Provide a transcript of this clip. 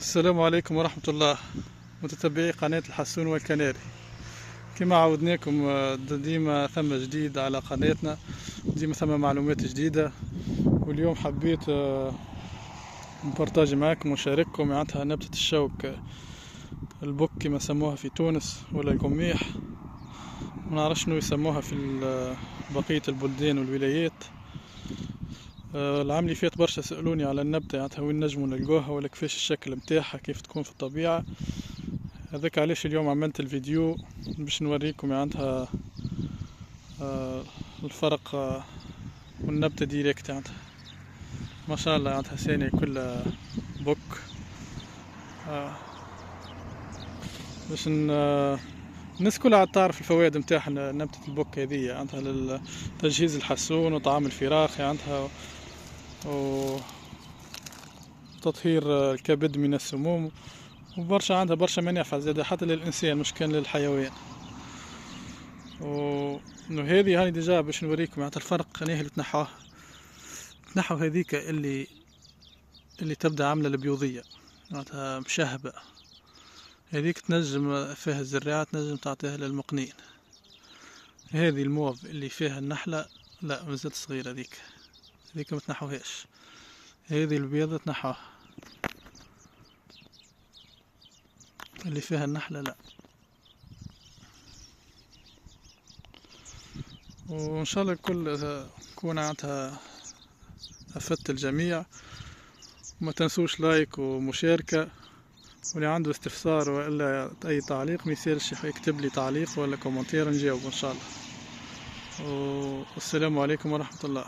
السلام عليكم ورحمة الله، متتبعي قناة الحسون والكناري. كما عودناكم ديما ثم جديد على قناتنا، ديما ثم معلومات جديدة. واليوم حبيت نبارطاجي معاكم ونشارككم معناتها نبتة الشوك، البوك كما سموها في تونس، ولا القميح، منعرفش شنو يسموها في بقية البلدان والولايات. العام اللي فات برشا سألوني على النبتة، معناتها وين نجمو نلقوها ولا كيفاش الشكل متاعها، كيف تكون في الطبيعة. هذاك علاش اليوم عملت الفيديو باش نوريكم معناتها الفرق والنبتة ديريكت. معناتها ما شاء الله معناتها ثانية كلها بوك. باش الناس كلها تعرف الفوائد متاعها نبتة البوك هذه، معناتها للتجهيز الحسون وطعام الفراخ معناتها، وتطهير الكبد من السموم، وبرشا عندها برشا منافع زادة حتى للإنسان مش كان للحيوان. وهذه هاني ديجا باش نوريكم معناتها الفرق. هنيه اللي تنحوا هذيك اللي تبدا عامله البيوضيه، معناتها مشهبه، هذيك تنجم فيها الزراعة، تنجم تعطيها للمقنين. هذه الموف اللي فيها النحلة لا مازالت صغيرة، هذيك ما تنحوهاش. هذه البيضة تنحوها، اللي فيها النحلة لا. وان شاء الله الكل تكون معناتها افدت الجميع. وما تنسوش لايك ومشاركة، واللي عنده استفسار ولا اي تعليق ميسالش يكتب لي تعليق ولا كومنتير، نجاوب ان شاء الله. والسلام عليكم ورحمة الله.